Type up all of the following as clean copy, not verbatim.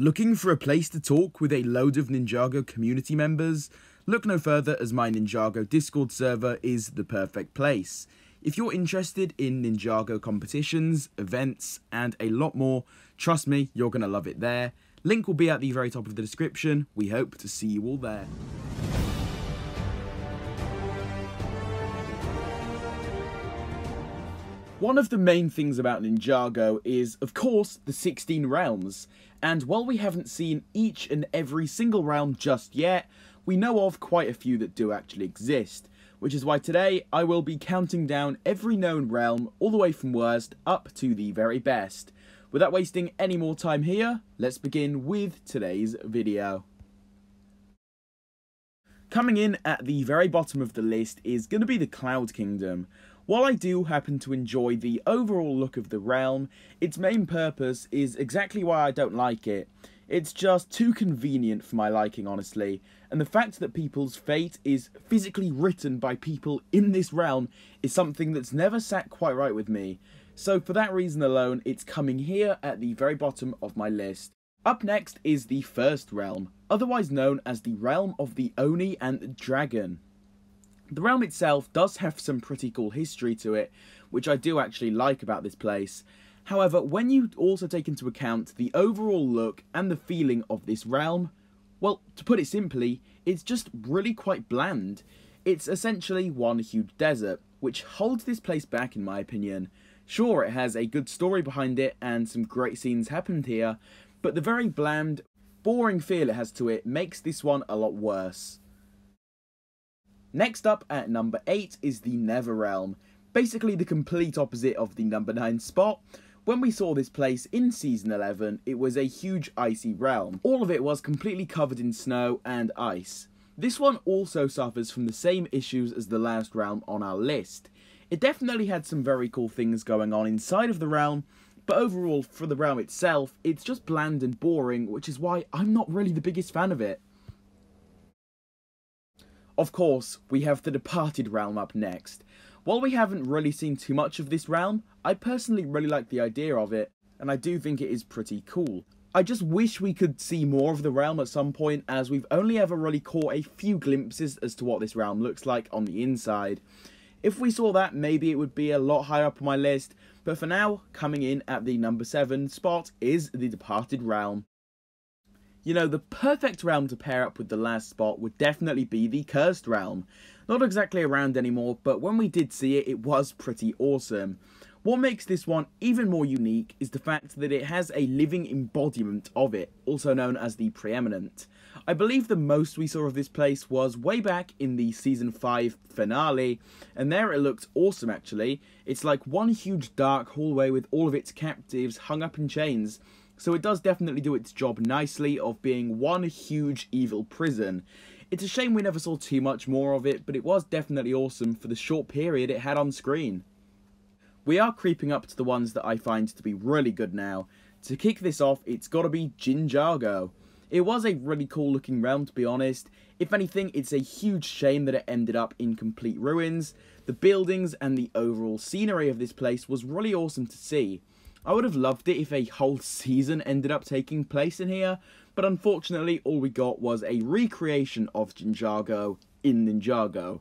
Looking for a place to talk with a load of Ninjago community members? Look no further, as my Ninjago Discord server is the perfect place. If you're interested in Ninjago competitions, events, and a lot more, trust me, you're going to love it there. Link will be at the very top of the description. We hope to see you all there. One of the main things about Ninjago is, of course, the 16 realms, and while we haven't seen each and every single realm just yet, we know of quite a few that do actually exist, which is why today I will be counting down every known realm all the way from worst up to the very best. Without wasting any more time here, let's begin with today's video. Coming in at the very bottom of the list is going to be the Cloud Kingdom. While I do happen to enjoy the overall look of the realm, its main purpose is exactly why I don't like it. It's just too convenient for my liking, honestly, and the fact that people's fate is physically written by people in this realm is something that's never sat quite right with me. So for that reason alone, it's coming here at the very bottom of my list. Up next is the first realm, otherwise known as the realm of the Oni and Dragon. The realm itself does have some pretty cool history to it, which I do actually like about this place. However, when you also take into account the overall look and the feeling of this realm, well, to put it simply, it's just really quite bland. It's essentially one huge desert, which holds this place back in my opinion. Sure, it has a good story behind it and some great scenes happened here, but the very bland, boring feel it has to it makes this one a lot worse. Next up at number 8 is the Nether Realm, basically the complete opposite of the number 9 spot. When we saw this place in Season 11, it was a huge icy realm. All of it was completely covered in snow and ice. This one also suffers from the same issues as the last realm on our list. It definitely had some very cool things going on inside of the realm, but overall, for the realm itself, it's just bland and boring, which is why I'm not really the biggest fan of it. Of course, we have the Departed realm up next. While we haven't really seen too much of this realm, I personally really like the idea of it, and I do think it is pretty cool. I just wish we could see more of the realm at some point, as we've only ever really caught a few glimpses as to what this realm looks like on the inside. If we saw that, maybe it would be a lot higher up on my list, but for now, coming in at the number 7 spot is the Departed realm. You know, the perfect realm to pair up with the last spot would definitely be the Cursed realm. Not exactly around anymore, but when we did see it, it was pretty awesome. What makes this one even more unique is the fact that it has a living embodiment of it, also known as the Preeminent. I believe the most we saw of this place was way back in the Season 5 finale, and there it looked awesome actually. It's like one huge dark hallway with all of its captives hung up in chains. So it does definitely do its job nicely of being one huge evil prison. It's a shame we never saw too much more of it, but it was definitely awesome for the short period it had on screen. We are creeping up to the ones that I find to be really good now. To kick this off, it's gotta be Ninjago. It was a really cool looking realm, to be honest. If anything, it's a huge shame that it ended up in complete ruins. The buildings and the overall scenery of this place was really awesome to see. I would have loved it if a whole season ended up taking place in here, but unfortunately all we got was a recreation of Ninjago in Ninjago.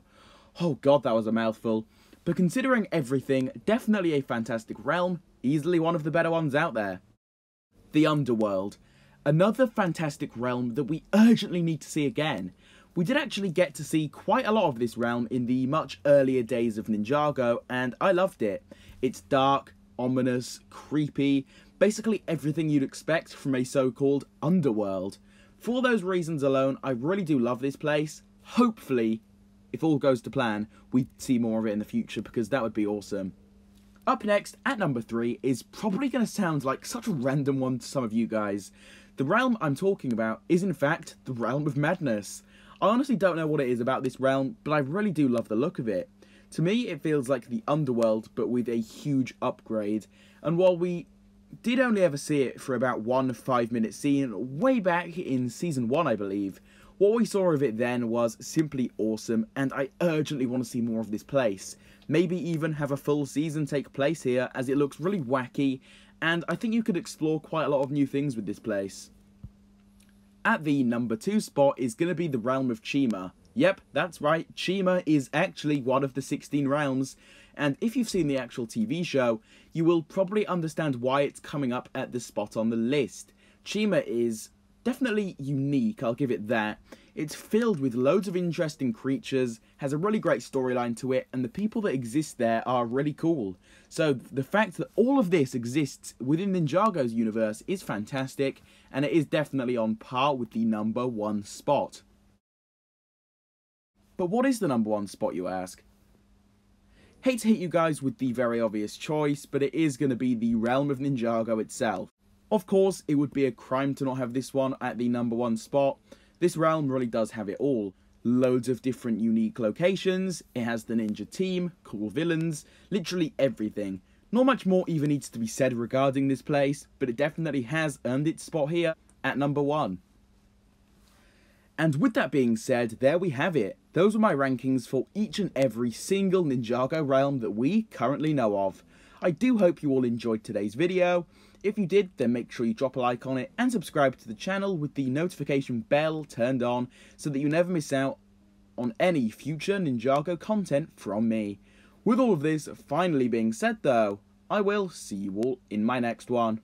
Oh god, that was a mouthful. But considering everything, definitely a fantastic realm, easily one of the better ones out there. The Underworld. Another fantastic realm that we urgently need to see again. We did actually get to see quite a lot of this realm in the much earlier days of Ninjago, and I loved it. It's dark, ominous, creepy, basically everything you'd expect from a so-called underworld. For all those reasons alone, I really do love this place. Hopefully, if all goes to plan, we see more of it in the future, because that would be awesome. Up next, at number 3, is probably going to sound like such a random one to some of you guys. The realm I'm talking about is in fact the Realm of Madness. I honestly don't know what it is about this realm, but I really do love the look of it. To me, it feels like the Underworld, but with a huge upgrade. And while we did only ever see it for about one 5-minute scene, way back in Season 1, I believe, what we saw of it then was simply awesome, and I urgently want to see more of this place. Maybe even have a full season take place here, as it looks really wacky, and I think you could explore quite a lot of new things with this place. At the number 2 spot is going to be the realm of Chima. Yep, that's right, Chima is actually one of the 16 realms, and if you've seen the actual TV show, you will probably understand why it's coming up at the spot on the list. Chima is definitely unique, I'll give it that. It's filled with loads of interesting creatures, has a really great storyline to it, and the people that exist there are really cool. So the fact that all of this exists within Ninjago's universe is fantastic, and it is definitely on par with the number 1 spot. But what is the number 1 spot, you ask? Hate to hit you guys with the very obvious choice, but it is going to be the realm of Ninjago itself. Of course, it would be a crime to not have this one at the number 1 spot. This realm really does have it all. Loads of different unique locations, it has the ninja team, cool villains, literally everything. Not much more even needs to be said regarding this place, but it definitely has earned its spot here at number 1. And with that being said, there we have it. Those are my rankings for each and every single Ninjago realm that we currently know of. I do hope you all enjoyed today's video. If you did, then make sure you drop a like on it and subscribe to the channel with the notification bell turned on so that you never miss out on any future Ninjago content from me. With all of this finally being said though, I will see you all in my next one.